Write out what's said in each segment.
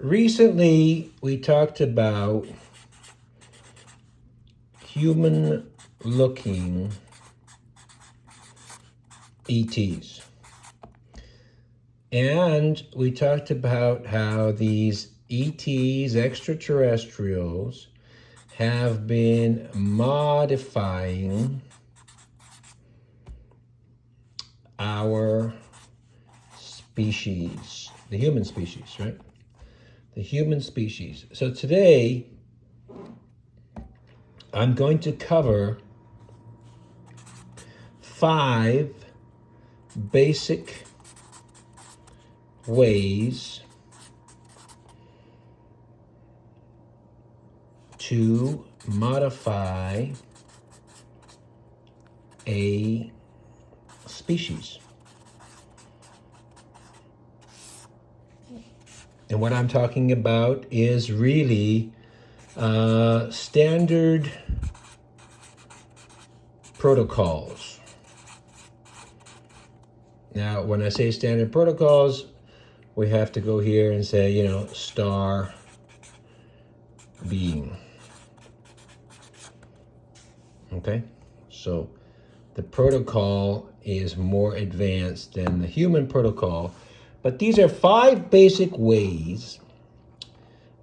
Recently, we talked about human-looking ETs. And we talked about how these ETs, extraterrestrials, have been modifying our species, the human species, right? The human species. So today, I'm going to cover 5 basic ways to modify a species. And what I'm talking about is really standard protocols. Now, when I say standard protocols, we have to go here and say, star being. Okay? So the protocol is more advanced than the human protocol. But these are 5 basic ways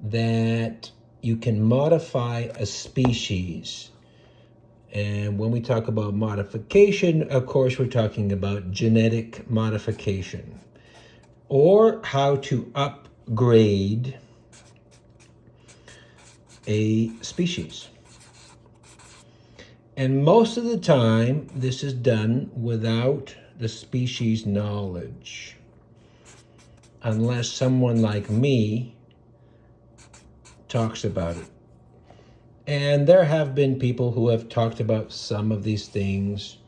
that you can modify a species. And when we talk about modification, of course, we're talking about genetic modification, or how to upgrade a species. And most of the time, this is done without the species knowledge, unless someone like me talks about it. And there have been people who have talked about some of these things.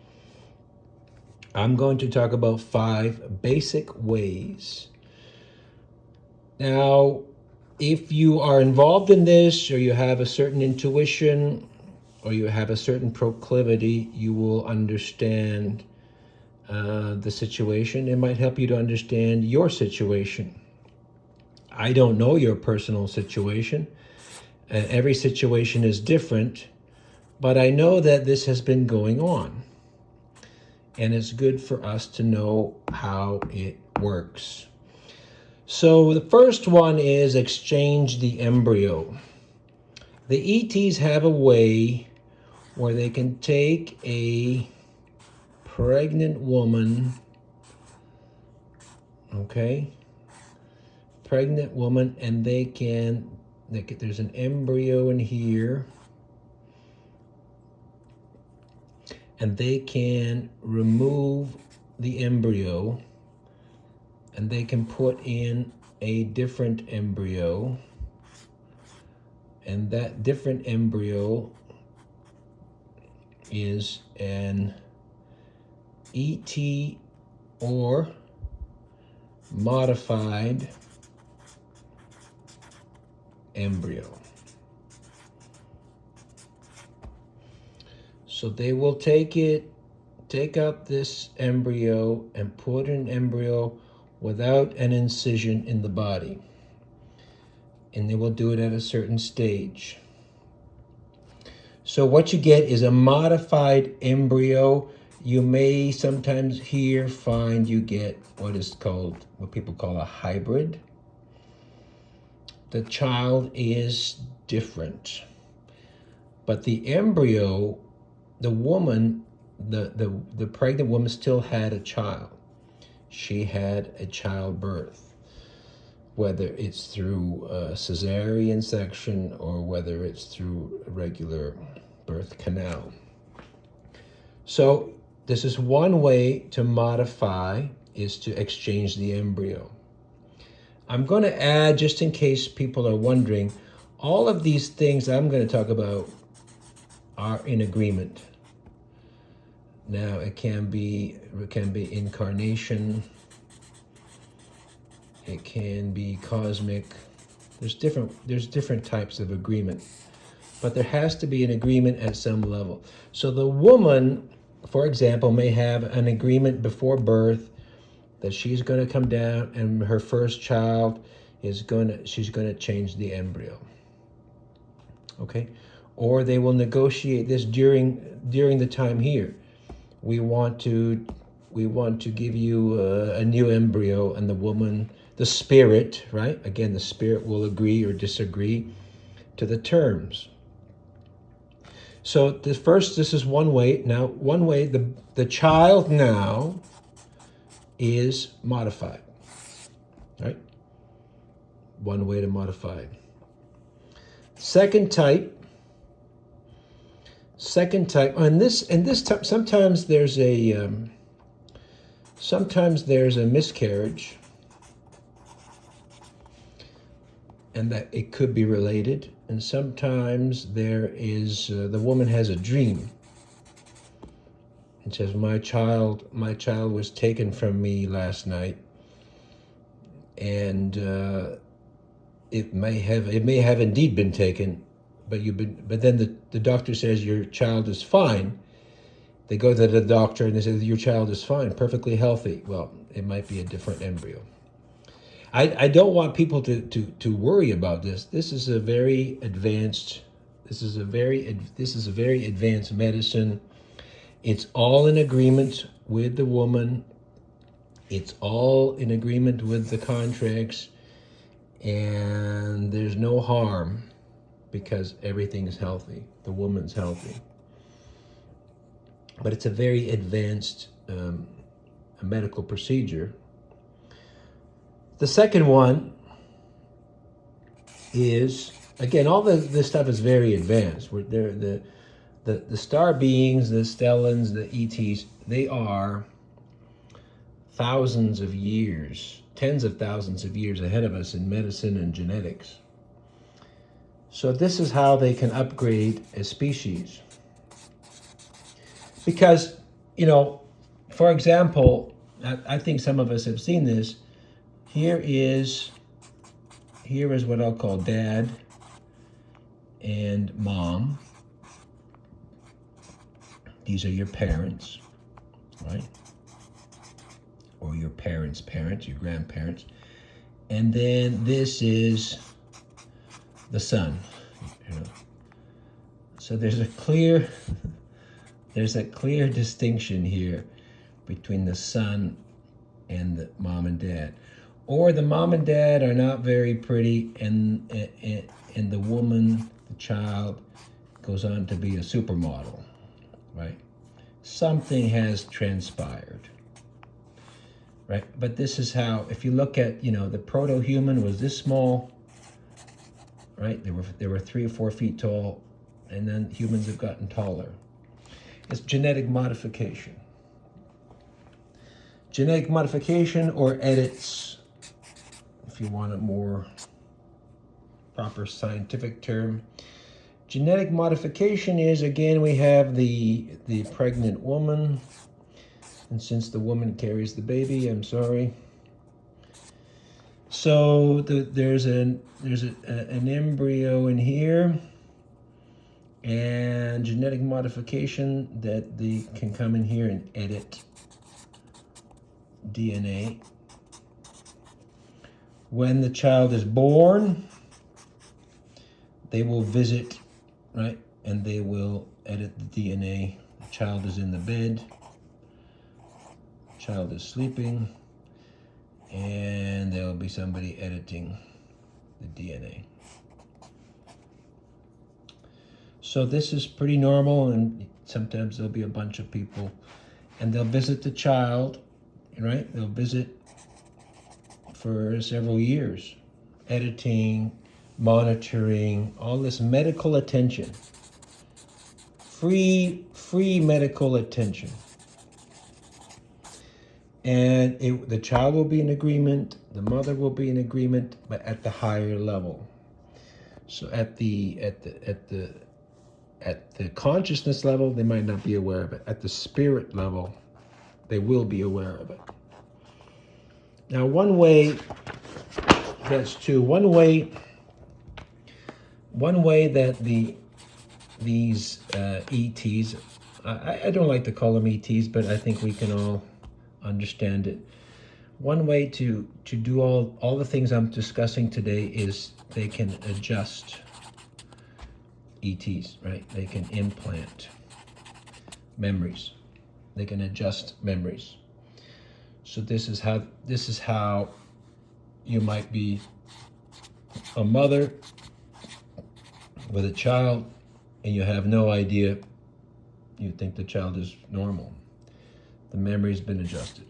I'm going to talk about 5 basic ways. Now, if you are involved in this, or you have a certain intuition, or you have a certain proclivity, you will understand the situation. It might help you to understand your situation. I don't know your personal situation. Every situation is different, but I know that this has been going on. And it's good for us to know how it works. So the first one is exchange the embryo. The ETs have a way where they can take a pregnant woman, and there's an embryo in here, and they can remove the embryo, and they can put in a different embryo, and that different embryo is an ET or modified embryo. So they will take out this embryo and put an embryo without an incision in the body. And they will do it at a certain stage. So what you get is a modified embryo. You may sometimes find you get what people call a hybrid. The child is different, but the embryo, the woman, the pregnant woman still had a child. She had a childbirth, whether it's through a cesarean section or whether it's through a regular birth canal. So this is one way to modify, is to exchange the embryo. I'm going to add, just in case people are wondering, all of these things I'm going to talk about are in agreement. Now, it can be incarnation, it can be cosmic. There's different types of agreement, but there has to be an agreement at some level. So the woman, for example, may have an agreement before birth that she's going to come down and her first child she's gonna change the embryo. Okay, or they will negotiate this during the time here. We want to give you a new embryo, and the woman, the spirit, right? Again, the spirit will agree or disagree to the terms. So this is one way. Now, one way, the child now is modified, right? One way to modify it. Second type, and this type, sometimes there's a miscarriage, and that it could be related. And sometimes there is the woman has a dream and says, my child was taken from me last night, and it may have indeed been taken, but then the doctor says your child is fine. They go to the doctor and they say your child is fine, perfectly healthy. Well, it might be a different embryo. I don't want people to worry about this. This is a very advanced medicine. It's all in agreement with the woman. It's all in agreement with the contracts, and there's no harm because everything is healthy. The woman's healthy. But it's a very advanced medical procedure. The second one is, again, all this stuff is very advanced. The star beings, the stellans, the ETs, they are thousands of years, tens of thousands of years ahead of us in medicine and genetics. So this is how they can upgrade a species. Because, for example, I think some of us have seen this. Here is what I'll call dad and mom. These are your parents, right? Or your parents' parents, your grandparents. And then this is the son. So there's a clear distinction here between the son and the mom and dad. Or the mom and dad are not very pretty, and the woman, the child, goes on to be a supermodel, right? Something has transpired, right? But this is how, if you look at, the proto-human was this small, right? They were 3 or 4 feet tall, and then humans have gotten taller. It's genetic modification. Genetic modification, or edits, if you want a more proper scientific term. Genetic modification is, again, we have the pregnant woman, and since the woman carries the baby, I'm sorry. So there's an embryo in here, and genetic modification that they can come in here and edit DNA. When the child is born, they will visit, right? And they will edit the DNA. The child is in the bed. The child is sleeping. And there will be somebody editing the DNA. So this is pretty normal, and sometimes there'll be a bunch of people, and they'll visit the child, right? They'll visit for several years, editing, monitoring, all this medical attention, free medical attention. And the child will be in agreement, the mother will be in agreement, but at the higher level. So at the consciousness level, they might not be aware of it. At the spirit level, they will be aware of it. Now, one way that these ETs, I don't like to call them ETs, but I think we can all understand it. One way to do all the things I'm discussing today is they can adjust ETs, right? They can implant memories. They can adjust memories. So this is how you might be a mother with a child and you have no idea. You think the child is normal. The memory's been adjusted.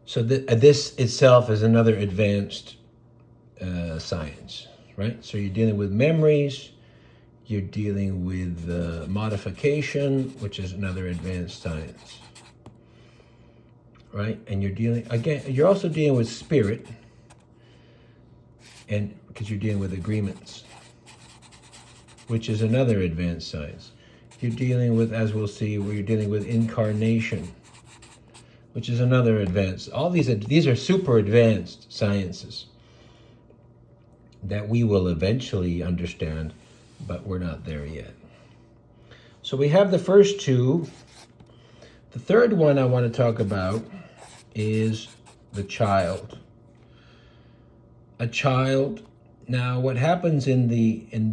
So this itself is another advanced science, right? So you're dealing with memories, you're dealing with modification, which is another advanced science, right? And you're also dealing with spirit, and because you're dealing with agreements, which is another advanced science. You're dealing with, as we'll see, you're dealing with incarnation, which is another advanced. All these are super advanced sciences that we will eventually understand, but we're not there yet. So we have the first two. The third one I want to talk about is the child. A child. Now, what happens in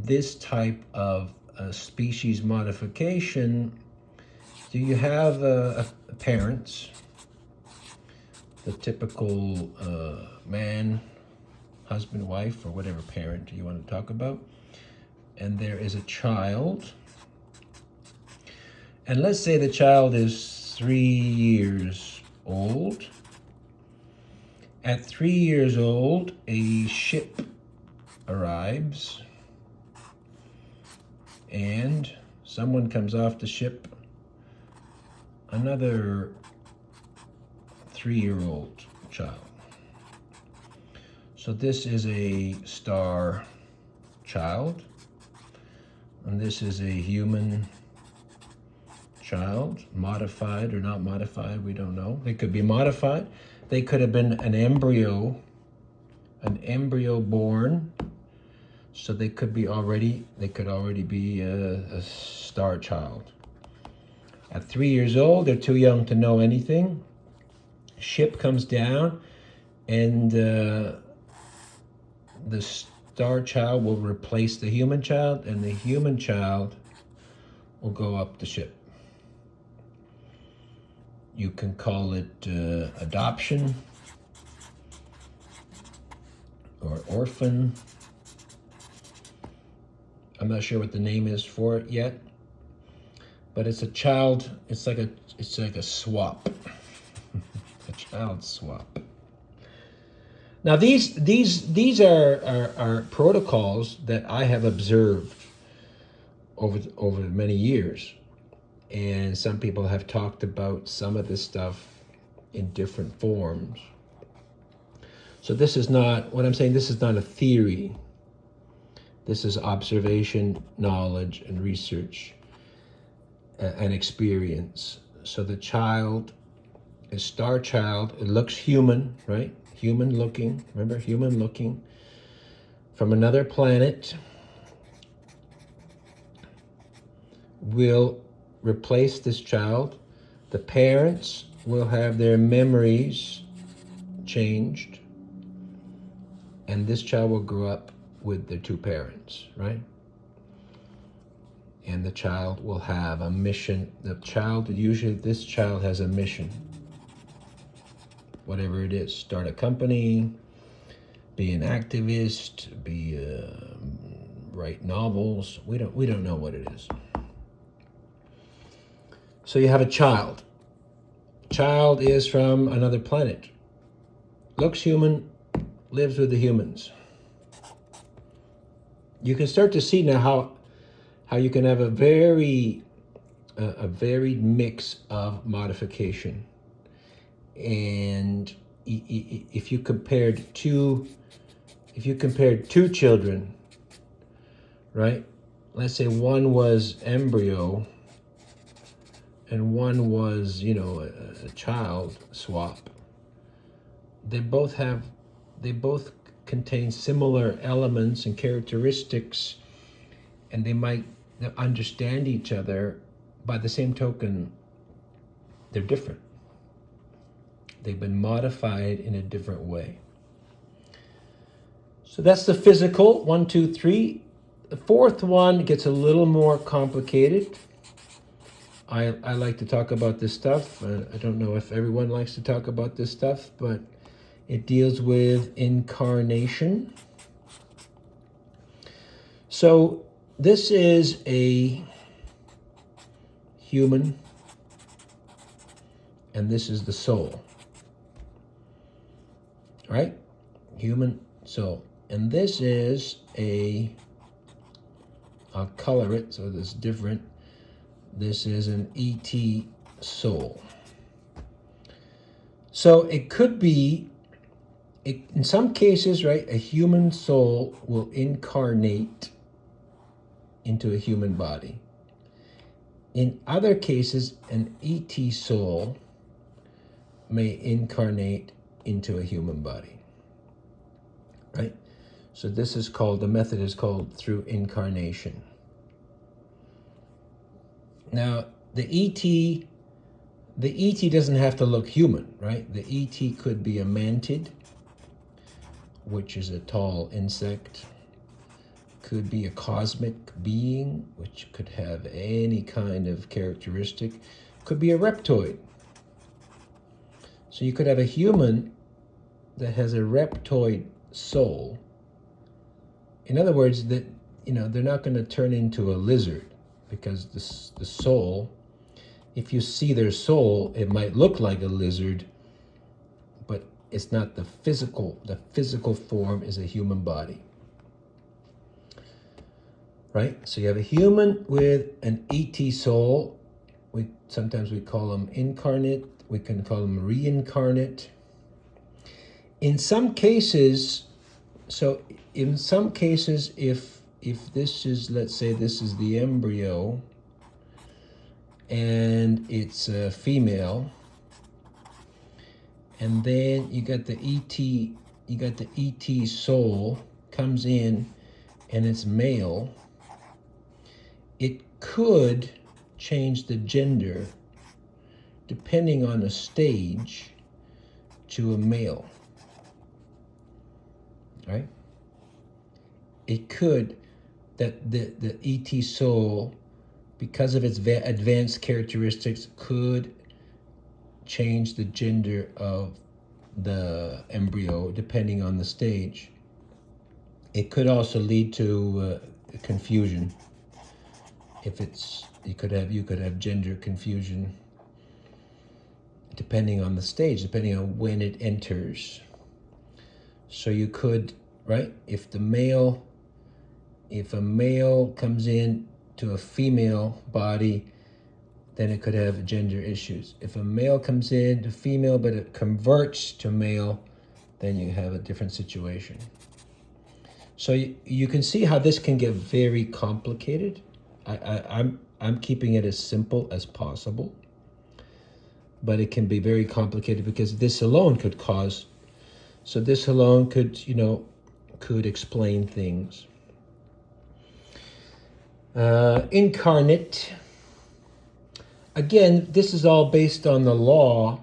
this type of species modification? Do you have parents? The typical man, husband, wife, or whatever parent you want to talk about. And there is a child. And let's say the child is 3 years old. At 3 years old, a ship arrives. And someone comes off the ship. Another 3-year-old child. So this is a star child, and this is a human child, modified or not modified, we don't know. They could be modified. They could have been an embryo born, so they could already be a star child. At 3 years old, they're too young to know anything. Ship comes down, and the star child will replace the human child, and the human child will go up the ship. You can call it adoption or orphan. I'm not sure what the name is for it yet, but it's a child. It's like a swap. A child swap. Now these are protocols that I have observed over many years, and some people have talked about some of this stuff in different forms. So this is not what I'm saying. This is not a theory. This is observation, knowledge, and research, and experience. So the child, a star child, it looks human, right? Human looking, remember, human looking, from another planet, will replace this child. The parents will have their memories changed, and this child will grow up with their two parents, right? And the child will have a mission. This child has a mission. Whatever it is, start a company, be an activist, write novels. We don't know what it is. So you have a child. Child is from another planet. Looks human, lives with the humans. You can start to see now how you can have a varied mix of modification. And if you compared two children, right? Let's say one was embryo and one was, a child swap. They both contain similar elements and characteristics, and they might understand each other. By the same token, they're different. They've been modified in a different way. So that's the physical, 1, 2, 3. The fourth one gets a little more complicated. I like to talk about this stuff. I don't know if everyone likes to talk about this stuff, but it deals with incarnation. So this is a human, and this is the soul. Right? Human soul. And this is I'll color it so it's different. This is an ET soul. So it could be, in some cases, right, a human soul will incarnate into a human body. In other cases, an ET soul may incarnate into a human body, right? So this is called, the method is called through incarnation. Now, the ET doesn't have to look human, right? The ET could be a mantid, which is a tall insect. Could be a cosmic being, which could have any kind of characteristic. Could be a reptoid. So you could have a human that has a reptoid soul. In other words, that they're not going to turn into a lizard, because the soul, if you see their soul, it might look like a lizard, but it's not the physical. The physical form is a human body. Right? So you have a human with an ET soul. Sometimes we call them incarnate. We can call them reincarnate. In some cases, if this is, let's say this is the embryo and it's a female, and then you got the ET soul comes in and it's male, it could change the gender depending on the stage to a male, right? It could, that the ET soul, because of its advanced characteristics, could change the gender of the embryo depending on the stage. It could also lead to confusion. You could have gender confusion depending on the stage, depending on when it enters. So you could, right? If a male comes in to a female body, then it could have gender issues. If a male comes in to female but it converts to male, then you have a different situation. So you can see how this can get very complicated. I'm keeping it as simple as possible, but it can be very complicated because this alone could cause. So this alone could explain things. Incarnate. Again, this is all based on the law.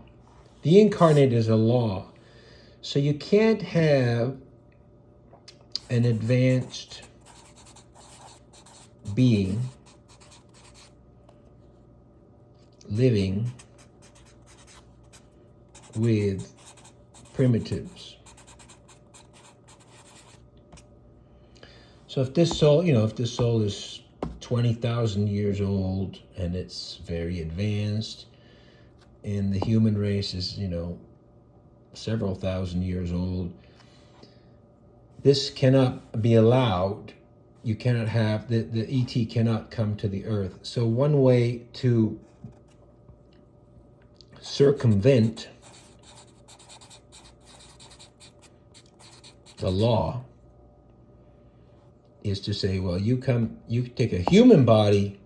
The incarnate is a law. So you can't have an advanced being living with primitives. So if this soul is 20,000 years old and it's very advanced, and the human race is, several thousand years old, this cannot be allowed. You cannot have, the ET cannot come to the earth. So one way to circumvent the law is to say, well, you take a human body,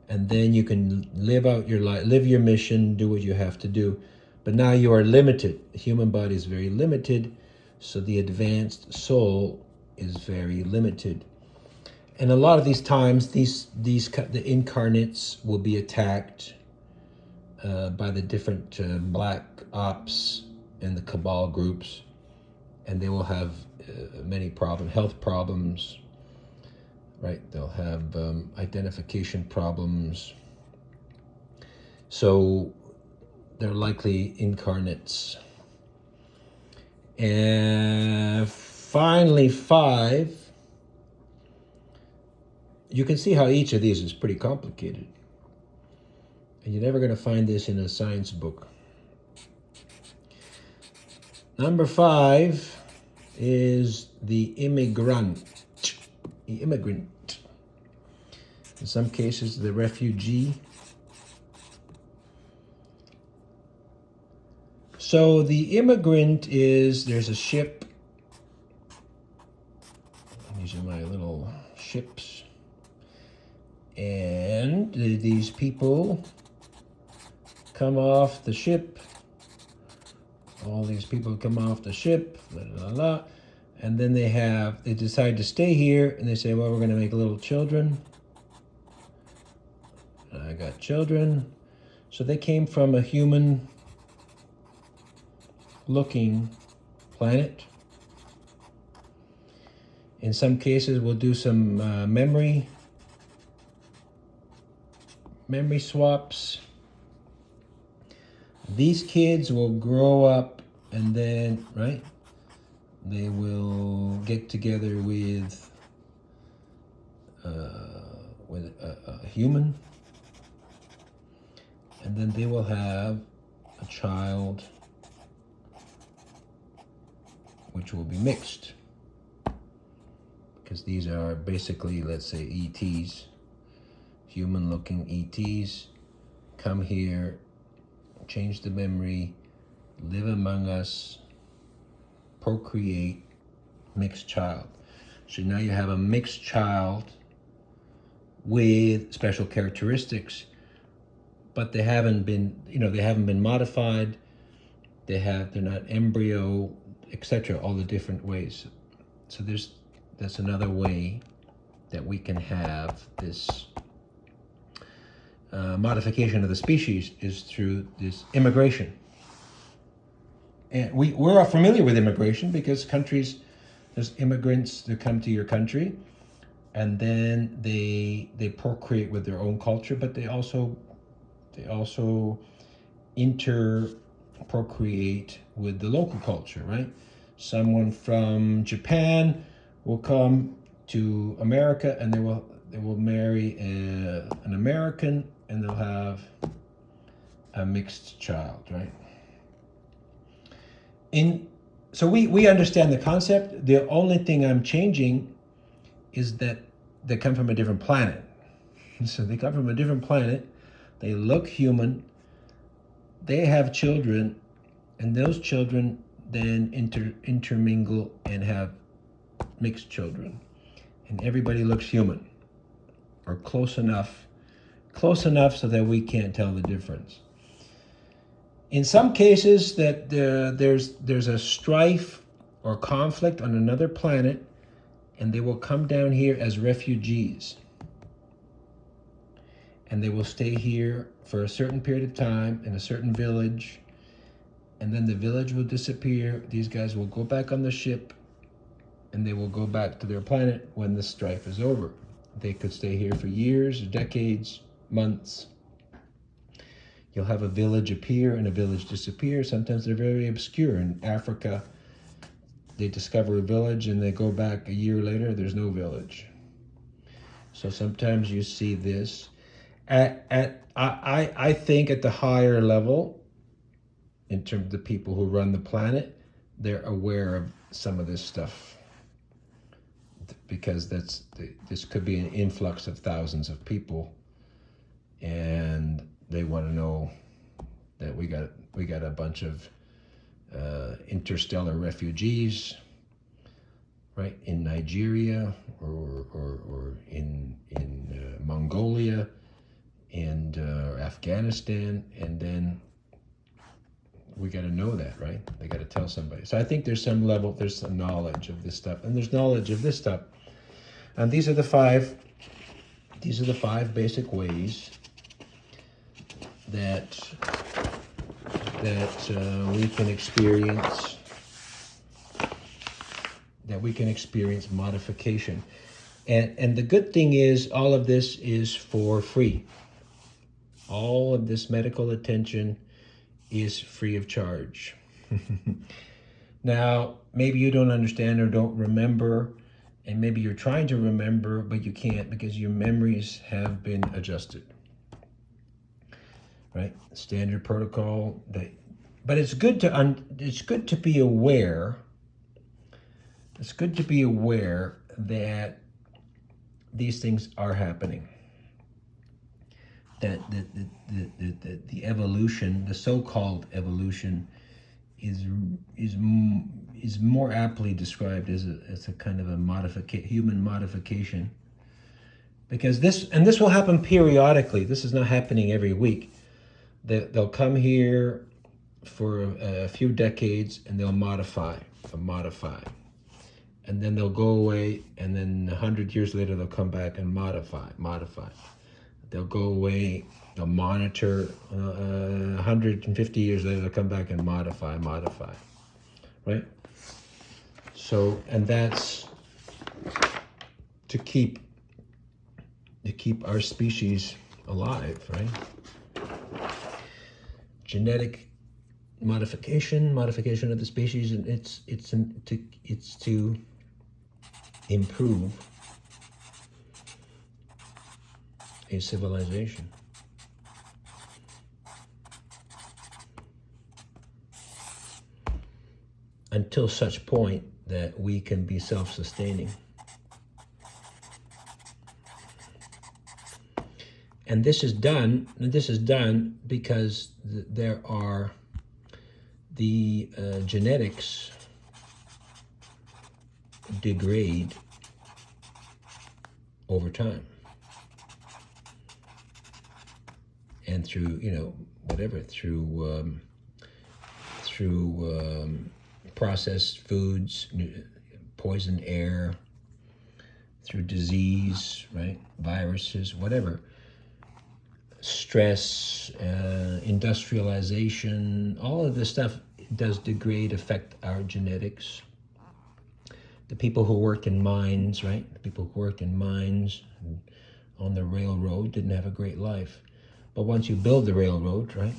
and then you can live out your life, live your mission, do what you have to do. But now you are limited. The human body is very limited, so the advanced soul is very limited. And a lot of these times, the incarnates will be attacked by the different black ops and the cabal groups, and they will have many problems, health problems, right? They'll have identification problems. So they're likely incarnates. And finally, 5. You can see how each of these is pretty complicated. And you're never going to find this in a science book. Number 5 is the immigrant. The immigrant. In some cases, the refugee. So the immigrant is, there's a ship. These are my little ships. And these people come off the ship. All these people come off the ship, and then they decide to stay here, and they say, well, we're going to make little children. I got children. So they came from a human-looking planet. In some cases, we'll do some memory swaps. These kids will grow up, and then, right, they will get together with a human, and then they will have a child which will be mixed, because these are basically, let's say, ETs, human-looking ETs, come here, change the memory, live among us, procreate, mixed child. So now you have a mixed child with special characteristics, but they haven't been modified. They're not embryo, etc. All the different ways. So that's another way that we can have this modification of the species, is through this immigration. And we're familiar with immigration because there's immigrants that come to your country, and then they procreate with their own culture, but they also interprocreate with the local culture, right? Someone from Japan will come to America, and they will marry an American, and they'll have a mixed child, right? So we understand the concept. The only thing I'm changing is that they come from a different planet. So they come from a different planet. They look human. They have children, and those children then intermingle and have mixed children. And everybody looks human, or close enough so that we can't tell the difference. In some cases, that there's a strife or conflict on another planet, and they will come down here as refugees, and they will stay here for a certain period of time in a certain village, and then the village will disappear. These guys will go back on the ship, and they will go back to their planet when the strife is over. They could stay here for years, decades, months. You'll have a village appear and a village disappear. Sometimes they're very obscure. In Africa, they discover a village and they go back a year later, there's no village. So sometimes you see this. I think at the higher level, in terms of the people who run the planet, they're aware of some of this stuff, because this could be an influx of thousands of people, and they want to know that we got a bunch of interstellar refugees, right, in Nigeria or in Mongolia and Afghanistan, and then we got to know that, right? They got to tell somebody. So I think there's some knowledge of this stuff, and there's knowledge of this stuff. And these are the five basic ways that we can experience modification. And the good thing is all of this is for free. All of this medical attention is free of charge. Now, maybe you don't understand or don't remember, and maybe you're trying to remember, but you can't because your memories have been adjusted. Right? Standard protocol. But it's good to be aware. It's good to be aware that these things are happening. That the evolution, the so-called evolution, is more aptly described as a kind of a human modification. Because this will happen periodically. This is not happening every week. They'll come here for a few decades and they'll modify, and then they'll go away, and then 100 years later they'll come back and modify. They'll go away, they'll monitor, 150 years later they'll come back and modify, right? So, and that's to keep our species alive, right? Genetic modification of the species, and it's to improve a civilization. Until such point that we can be self-sustaining. And this is done because there are the genetics degrade over time. And through, through processed foods, poisoned air, through disease, right? Viruses, whatever. Stress, industrialization, all of this stuff does affect our genetics. The people who worked in mines, right? The people who worked in mines and on the railroad didn't have a great life. But once you build the railroad, right?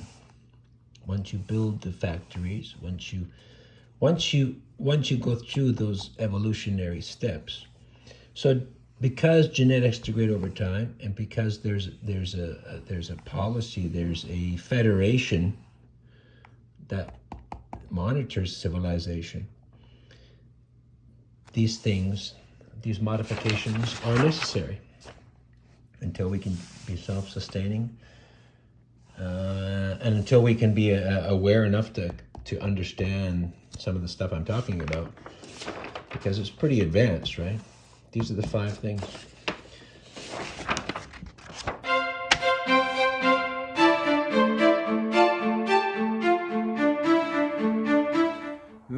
Once you build the factories, once you go through those evolutionary steps. So because genetics degrade over time, and because there's a policy, there's a federation that monitors civilization, these modifications are necessary until we can be self-sustaining, and until we can be aware enough to understand some of the stuff I'm talking about, because it's pretty advanced, right? These are the 5 things.